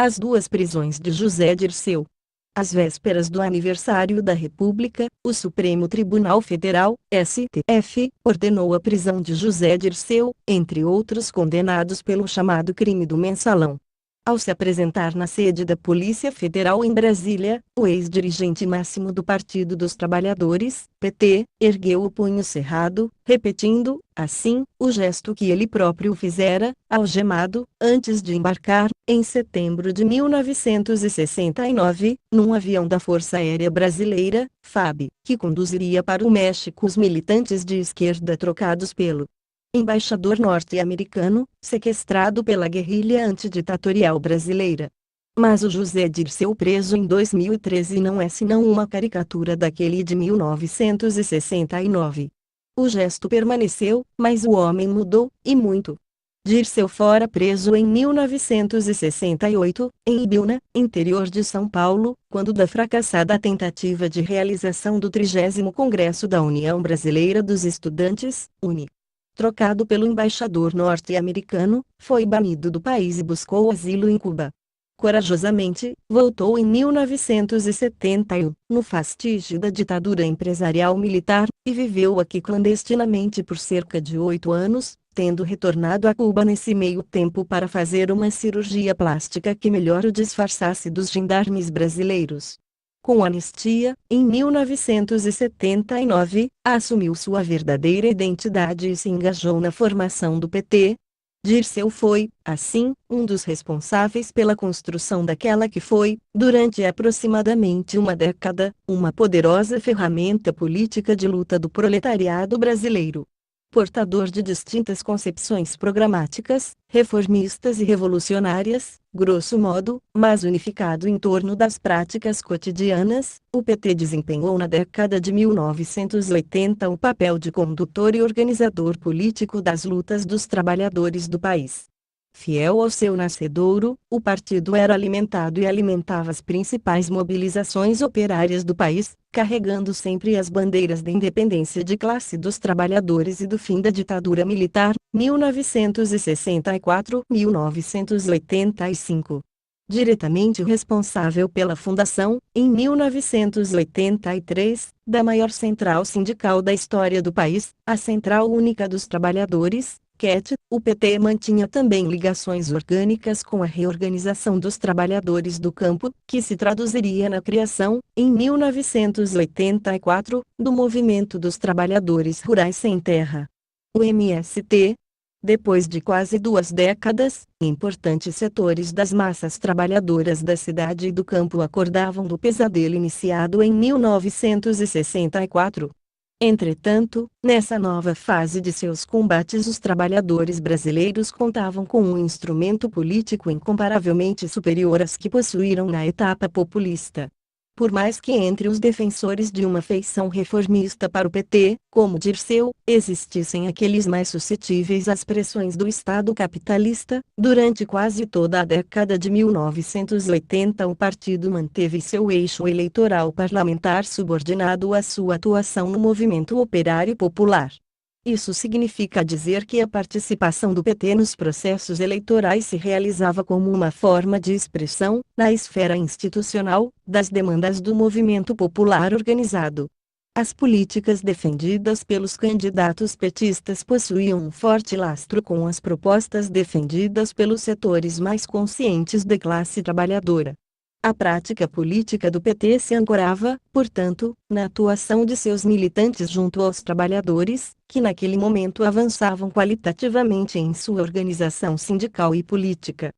As duas prisões de José Dirceu. Às vésperas do aniversário da República, o Supremo Tribunal Federal, STF, ordenou a prisão de José Dirceu, entre outros condenados pelo chamado crime do mensalão. Ao se apresentar na sede da Polícia Federal em Brasília, o ex-dirigente máximo do Partido dos Trabalhadores, PT, ergueu o punho cerrado, repetindo, assim, o gesto que ele próprio fizera, algemado, antes de embarcar, em setembro de 1969, num avião da Força Aérea Brasileira, FAB, que conduziria para o México os militantes de esquerda trocados pelo embaixador norte-americano, sequestrado pela guerrilha antiditatorial brasileira. Mas o José Dirceu preso em 2013 não é senão uma caricatura daquele de 1969. O gesto permaneceu, mas o homem mudou, e muito. Dirceu fora preso em 1968, em Ibiúna, interior de São Paulo, quando da fracassada tentativa de realização do 30º Congresso da União Brasileira dos Estudantes, UNE. Trocado pelo embaixador norte-americano, foi banido do país e buscou asilo em Cuba. Corajosamente, voltou em 1971, no fastígio da ditadura empresarial militar, e viveu aqui clandestinamente por cerca de 8 anos, tendo retornado a Cuba nesse meio tempo para fazer uma cirurgia plástica que melhor o disfarçasse dos gendarmes brasileiros. Com anistia, em 1979, assumiu sua verdadeira identidade e se engajou na formação do PT. Dirceu foi, assim, um dos responsáveis pela construção daquela que foi, durante aproximadamente uma década, uma poderosa ferramenta política de luta do proletariado brasileiro. Portador de distintas concepções programáticas, reformistas e revolucionárias, grosso modo, mas unificado em torno das práticas cotidianas, o PT desempenhou na década de 1980 o papel de condutor e organizador político das lutas dos trabalhadores do país. Fiel ao seu nascedouro, o partido era alimentado e alimentava as principais mobilizações operárias do país, carregando sempre as bandeiras da independência de classe dos trabalhadores e do fim da ditadura militar, 1964-1985. Diretamente responsável pela fundação, em 1983, da maior central sindical da história do país, a Central Única dos Trabalhadores, CUT, o PT mantinha também ligações orgânicas com a reorganização dos trabalhadores do campo, que se traduziria na criação, em 1984, do Movimento dos Trabalhadores Rurais Sem Terra. O MST. Depois de quase 2 décadas, importantes setores das massas trabalhadoras da cidade e do campo acordavam do pesadelo iniciado em 1964. Entretanto, nessa nova fase de seus combates, os trabalhadores brasileiros contavam com um instrumento político incomparavelmente superior às que possuíram na etapa populista. Por mais que entre os defensores de uma feição reformista para o PT, como Dirceu, existissem aqueles mais suscetíveis às pressões do Estado capitalista, durante quase toda a década de 1980 o partido manteve seu eixo eleitoral parlamentar subordinado à sua atuação no movimento operário popular. Isso significa dizer que a participação do PT nos processos eleitorais se realizava como uma forma de expressão, na esfera institucional, das demandas do movimento popular organizado. As políticas defendidas pelos candidatos petistas possuíam um forte lastro com as propostas defendidas pelos setores mais conscientes da classe trabalhadora. A prática política do PT se ancorava, portanto, na atuação de seus militantes junto aos trabalhadores, que naquele momento avançavam qualitativamente em sua organização sindical e política.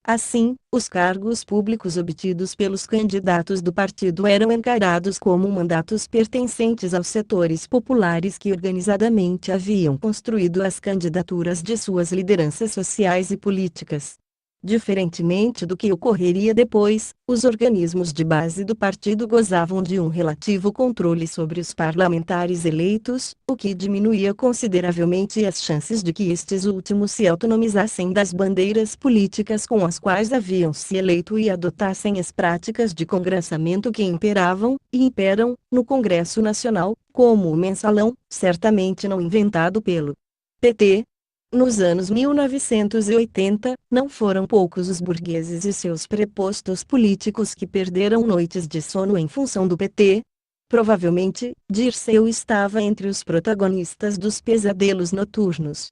Assim, os cargos públicos obtidos pelos candidatos do partido eram encarados como mandatos pertencentes aos setores populares que organizadamente haviam construído as candidaturas de suas lideranças sociais e políticas. Diferentemente do que ocorreria depois, os organismos de base do partido gozavam de um relativo controle sobre os parlamentares eleitos, o que diminuía consideravelmente as chances de que estes últimos se autonomizassem das bandeiras políticas com as quais haviam se eleito e adotassem as práticas de congressamento que imperavam, e imperam, no Congresso Nacional, como o mensalão, certamente não inventado pelo PT. Nos anos 1980, não foram poucos os burgueses e seus prepostos políticos que perderam noites de sono em função do PT. Provavelmente, Dirceu estava entre os protagonistas dos pesadelos noturnos.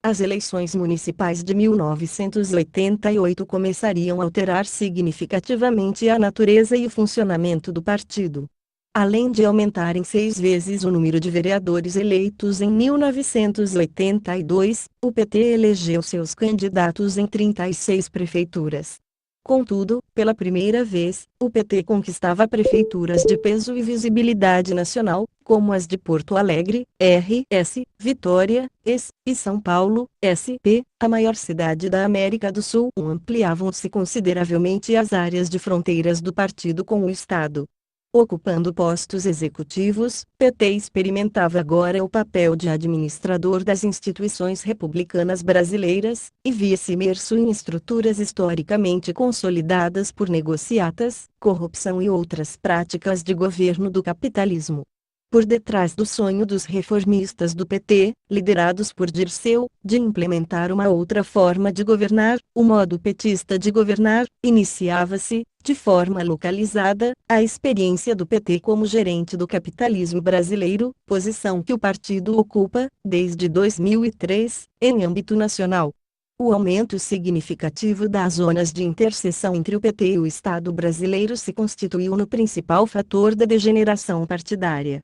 As eleições municipais de 1988 começariam a alterar significativamente a natureza e o funcionamento do partido. Além de aumentarem 6 vezes o número de vereadores eleitos em 1982, o PT elegeu seus candidatos em 36 prefeituras. Contudo, pela primeira vez, o PT conquistava prefeituras de peso e visibilidade nacional, como as de Porto Alegre, RS, Vitória, ES, e São Paulo, SP, a maior cidade da América do Sul. Ampliavam-se consideravelmente as áreas de fronteiras do partido com o Estado. Ocupando postos executivos, PT experimentava agora o papel de administrador das instituições republicanas brasileiras, e via-se imerso em estruturas historicamente consolidadas por negociatas, corrupção e outras práticas de governo do capitalismo. Por detrás do sonho dos reformistas do PT, liderados por Dirceu, de implementar uma outra forma de governar, o modo petista de governar, iniciava-se, de forma localizada, a experiência do PT como gerente do capitalismo brasileiro, posição que o partido ocupa, desde 2003, em âmbito nacional. O aumento significativo das zonas de interseção entre o PT e o Estado brasileiro se constituiu no principal fator da degeneração partidária.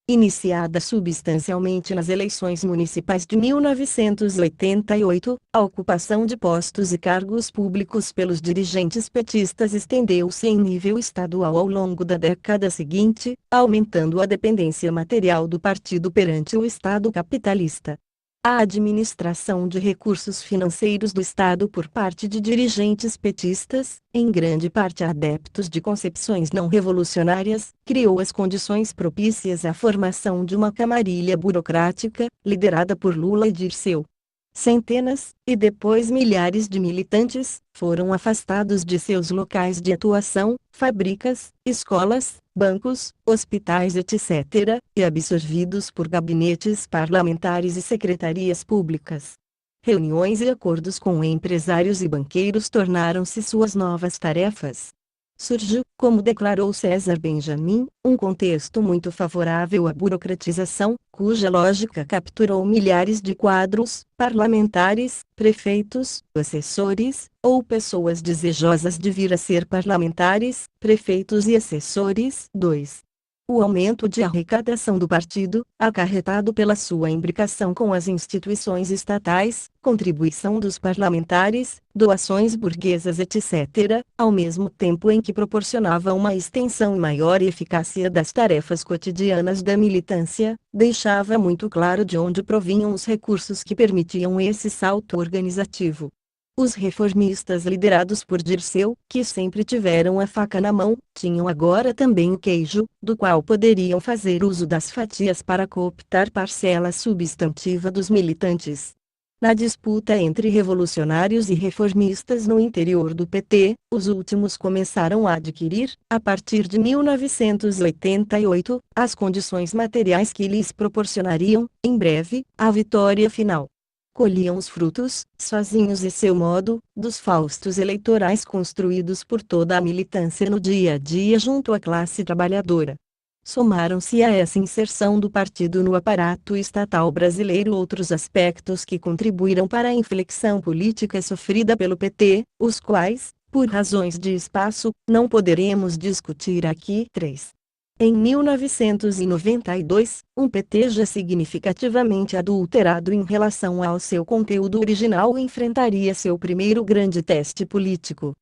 Iniciada substancialmente nas eleições municipais de 1988, a ocupação de postos e cargos públicos pelos dirigentes petistas estendeu-se em nível estadual ao longo da década seguinte, aumentando a dependência material do partido perante o Estado capitalista. A administração de recursos financeiros do Estado por parte de dirigentes petistas, em grande parte adeptos de concepções não revolucionárias, criou as condições propícias à formação de uma camarilha burocrática, liderada por Lula e Dirceu. Centenas, e depois milhares de militantes, foram afastados de seus locais de atuação, fábricas, escolas, bancos, hospitais etc., e absorvidos por gabinetes parlamentares e secretarias públicas. Reuniões e acordos com empresários e banqueiros tornaram-se suas novas tarefas. Surgiu, como declarou César Benjamin, um contexto muito favorável à burocratização, cuja lógica capturou milhares de quadros, parlamentares, prefeitos, assessores, ou pessoas desejosas de vir a ser parlamentares, prefeitos e assessores. 2. O aumento de arrecadação do partido, acarretado pela sua imbricação com as instituições estatais, contribuição dos parlamentares, doações burguesas etc., ao mesmo tempo em que proporcionava uma extensão e maior eficácia das tarefas cotidianas da militância, deixava muito claro de onde provinham os recursos que permitiam esse salto organizativo. Os reformistas liderados por Dirceu, que sempre tiveram a faca na mão, tinham agora também o queijo, do qual poderiam fazer uso das fatias para cooptar parcela substantiva dos militantes. Na disputa entre revolucionários e reformistas no interior do PT, os últimos começaram a adquirir, a partir de 1988, as condições materiais que lhes proporcionariam, em breve, a vitória final. Colhiam os frutos, sozinhos e seu modo, dos faustos eleitorais construídos por toda a militância no dia a dia junto à classe trabalhadora. Somaram-se a essa inserção do partido no aparato estatal brasileiro outros aspectos que contribuíram para a inflexão política sofrida pelo PT, os quais, por razões de espaço, não poderemos discutir aqui. 3. Em 1992, um PT já significativamente adulterado em relação ao seu conteúdo original enfrentaria seu primeiro grande teste político.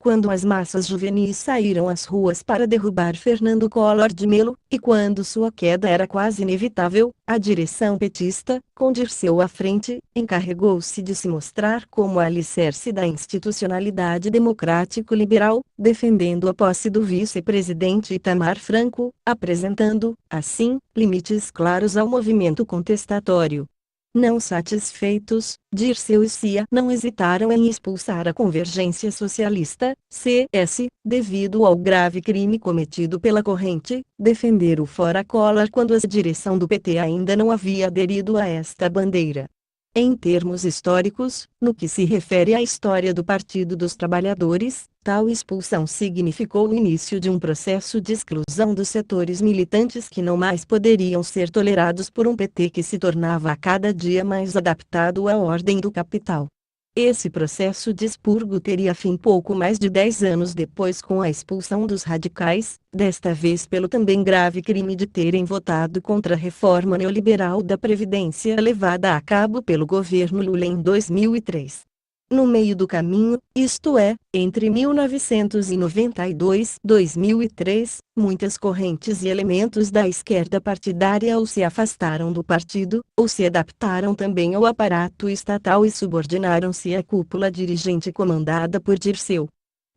Quando as massas juvenis saíram às ruas para derrubar Fernando Collor de Mello, e quando sua queda era quase inevitável, a direção petista, com Dirceu à frente, encarregou-se de se mostrar como alicerce da institucionalidade democrático-liberal, defendendo a posse do vice-presidente Itamar Franco, apresentando, assim, limites claros ao movimento contestatório. Não satisfeitos, Dirceu e Cia não hesitaram em expulsar a Convergência Socialista, CS, devido ao grave crime cometido pela corrente, defender o fora Collor quando a direção do PT ainda não havia aderido a esta bandeira. Em termos históricos, no que se refere à história do Partido dos Trabalhadores, tal expulsão significou o início de um processo de exclusão dos setores militantes que não mais poderiam ser tolerados por um PT que se tornava a cada dia mais adaptado à ordem do capital. Esse processo de expurgo teria fim pouco mais de 10 anos depois com a expulsão dos radicais, desta vez pelo também grave crime de terem votado contra a reforma neoliberal da Previdência levada a cabo pelo governo Lula em 2003. No meio do caminho, isto é, entre 1992 e 2003, muitas correntes e elementos da esquerda partidária ou se afastaram do partido, ou se adaptaram também ao aparato estatal e subordinaram-se à cúpula dirigente comandada por Dirceu.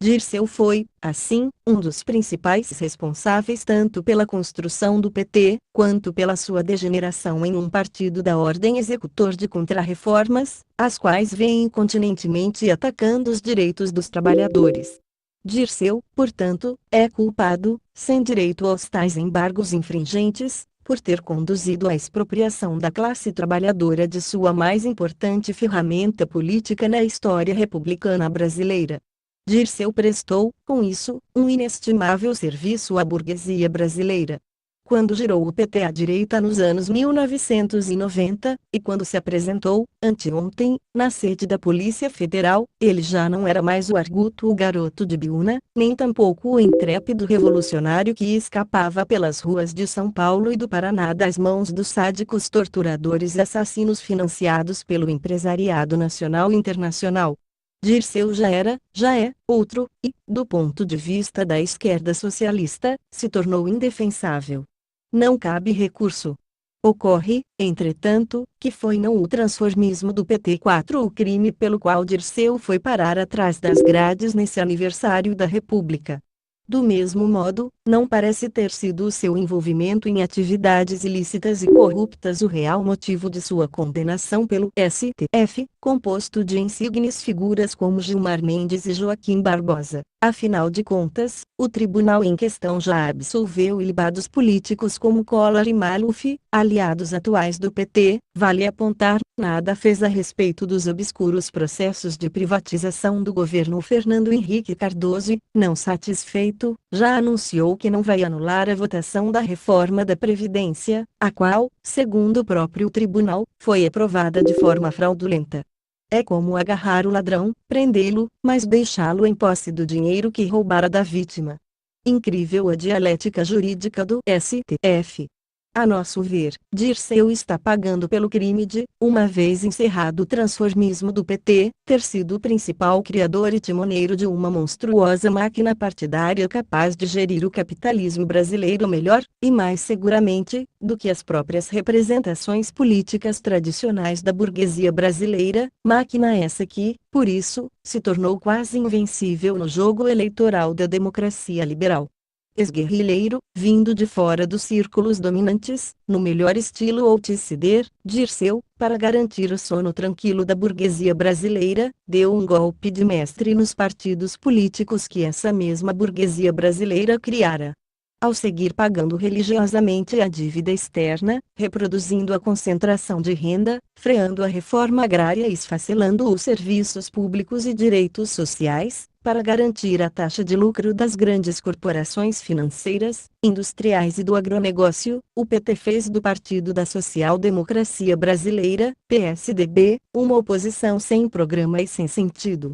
Dirceu foi, assim, um dos principais responsáveis tanto pela construção do PT, quanto pela sua degeneração em um partido da ordem executor de contrarreformas, as quais vêm incontinentemente atacando os direitos dos trabalhadores. Dirceu, portanto, é culpado, sem direito aos tais embargos infringentes, por ter conduzido à expropriação da classe trabalhadora de sua mais importante ferramenta política na história republicana brasileira. Dirceu prestou, com isso, um inestimável serviço à burguesia brasileira. Quando girou o PT à direita nos anos 1990, e quando se apresentou, anteontem, na sede da Polícia Federal, ele já não era mais o arguto o garoto de Biúna, nem tampouco o intrépido revolucionário que escapava pelas ruas de São Paulo e do Paraná das mãos dos sádicos torturadores e assassinos financiados pelo empresariado nacional e internacional. Dirceu já é, outro, e, do ponto de vista da esquerda socialista, se tornou indefensável. Não cabe recurso. Ocorre, entretanto, que foi não o transformismo do PT4 o crime pelo qual Dirceu foi parar atrás das grades nesse aniversário da República. Do mesmo modo, não parece ter sido o seu envolvimento em atividades ilícitas e corruptas o real motivo de sua condenação pelo STF, composto de insignes figuras como Gilmar Mendes e Joaquim Barbosa. Afinal de contas, o tribunal em questão já absolveu ilibados políticos como Collor e Maluf, aliados atuais do PT, vale apontar, nada fez a respeito dos obscuros processos de privatização do governo Fernando Henrique Cardoso e, não satisfeito, já anunciou que não vai anular a votação da reforma da Previdência, a qual, segundo o próprio tribunal, foi aprovada de forma fraudulenta. É como agarrar o ladrão, prendê-lo, mas deixá-lo em posse do dinheiro que roubara da vítima. Incrível a dialética jurídica do STF. A nosso ver, Dirceu está pagando pelo crime de, uma vez encerrado o transformismo do PT, ter sido o principal criador e timoneiro de uma monstruosa máquina partidária capaz de gerir o capitalismo brasileiro melhor, e mais seguramente, do que as próprias representações políticas tradicionais da burguesia brasileira, máquina essa que, por isso, se tornou quase invencível no jogo eleitoral da democracia liberal. Ex-guerrilheiro, vindo de fora dos círculos dominantes, no melhor estilo Outissider, Dirceu, para garantir o sono tranquilo da burguesia brasileira, deu um golpe de mestre nos partidos políticos que essa mesma burguesia brasileira criara. Ao seguir pagando religiosamente a dívida externa, reproduzindo a concentração de renda, freando a reforma agrária e esfacelando os serviços públicos e direitos sociais, para garantir a taxa de lucro das grandes corporações financeiras, industriais e do agronegócio, o PT fez do Partido da Social Democracia Brasileira, PSDB, uma oposição sem programa e sem sentido.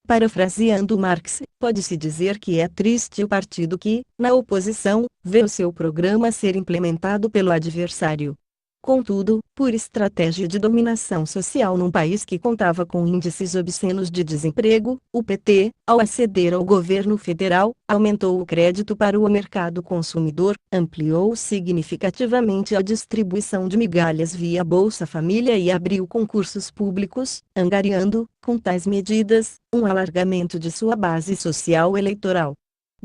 Parafraseando Marx, pode-se dizer que é triste o partido que, na oposição, vê o seu programa ser implementado pelo adversário. Contudo, por estratégia de dominação social num país que contava com índices obscenos de desemprego, o PT, ao aceder ao governo federal, aumentou o crédito para o mercado consumidor, ampliou significativamente a distribuição de migalhas via Bolsa Família e abriu concursos públicos, angariando, com tais medidas, um alargamento de sua base social eleitoral.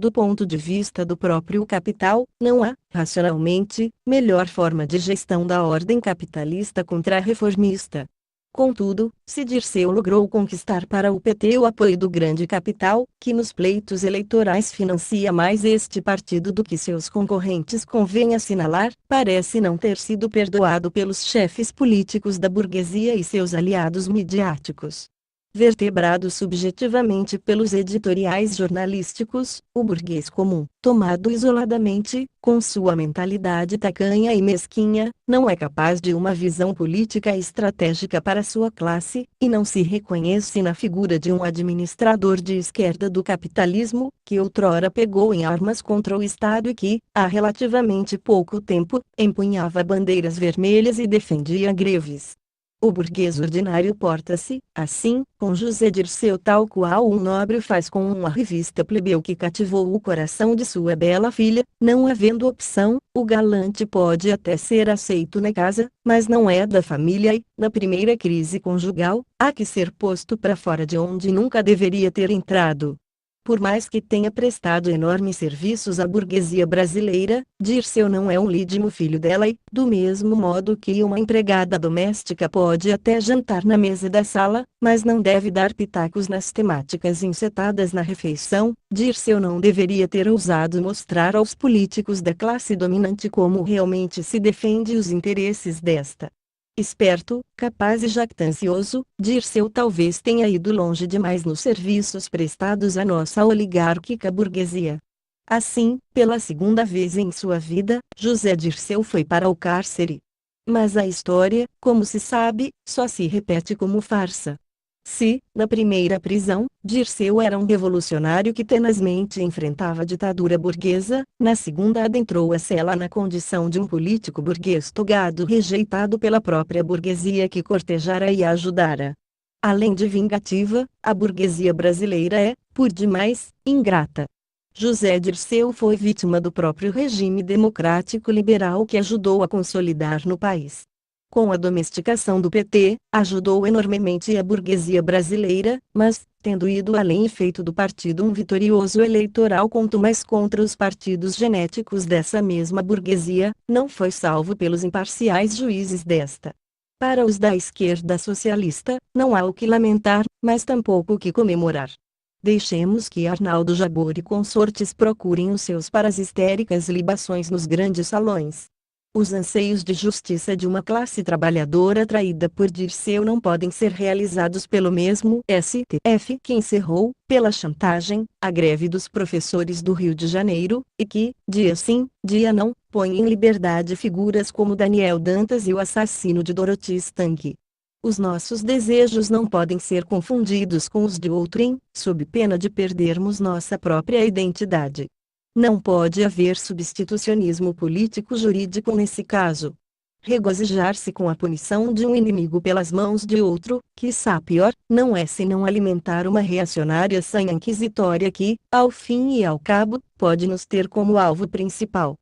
Do ponto de vista do próprio capital, não há, racionalmente, melhor forma de gestão da ordem capitalista contra-reformista. Contudo, se Dirceu logrou conquistar para o PT o apoio do grande capital, que nos pleitos eleitorais financia mais este partido do que seus concorrentes, convém assinalar, parece não ter sido perdoado pelos chefes políticos da burguesia e seus aliados midiáticos. Vertebrado subjetivamente pelos editoriais jornalísticos, o burguês comum, tomado isoladamente, com sua mentalidade tacanha e mesquinha, não é capaz de uma visão política estratégica para sua classe, e não se reconhece na figura de um administrador de esquerda do capitalismo, que outrora pegou em armas contra o Estado e que, há relativamente pouco tempo, empunhava bandeiras vermelhas e defendia greves. O burguês ordinário porta-se, assim, com José Dirceu tal qual um nobre faz com uma revista plebeu que cativou o coração de sua bela filha, não havendo opção, o galante pode até ser aceito na casa, mas não é da família e, na primeira crise conjugal, há que ser posto para fora de onde nunca deveria ter entrado. Por mais que tenha prestado enormes serviços à burguesia brasileira, Dirceu não é um lídimo filho dela e, do mesmo modo que uma empregada doméstica pode até jantar na mesa da sala, mas não deve dar pitacos nas temáticas encetadas na refeição, Dirceu não deveria ter ousado mostrar aos políticos da classe dominante como realmente se defende os interesses desta. Esperto, capaz e jactancioso, Dirceu talvez tenha ido longe demais nos serviços prestados à nossa oligárquica burguesia. Assim, pela segunda vez em sua vida, José Dirceu foi para o cárcere. Mas a história, como se sabe, só se repete como farsa. Se, na primeira prisão, Dirceu era um revolucionário que tenazmente enfrentava a ditadura burguesa, na segunda adentrou a cela na condição de um político burguês togado rejeitado pela própria burguesia que cortejara e ajudara. Além de vingativa, a burguesia brasileira é, por demais, ingrata. José Dirceu foi vítima do próprio regime democrático liberal que ajudou a consolidar no país. Com a domesticação do PT, ajudou enormemente a burguesia brasileira, mas, tendo ido além e feito do partido um vitorioso eleitoral quanto mais contra os partidos genéticos dessa mesma burguesia, não foi salvo pelos imparciais juízes desta. Para os da esquerda socialista, não há o que lamentar, mas tampouco o que comemorar. Deixemos que Arnaldo Jabor e consortes procurem os seus para as histéricas libações nos grandes salões. Os anseios de justiça de uma classe trabalhadora traída por Dirceu não podem ser realizados pelo mesmo STF que encerrou, pela chantagem, a greve dos professores do Rio de Janeiro, e que, dia sim, dia não, põe em liberdade figuras como Daniel Dantas e o assassino de Dorothy Stang. Os nossos desejos não podem ser confundidos com os de outrem, sob pena de perdermos nossa própria identidade. Não pode haver substitucionismo político-jurídico nesse caso. Regozijar-se com a punição de um inimigo pelas mãos de outro, quiçá pior, não é senão alimentar uma reacionária sanha inquisitória que, ao fim e ao cabo, pode nos ter como alvo principal.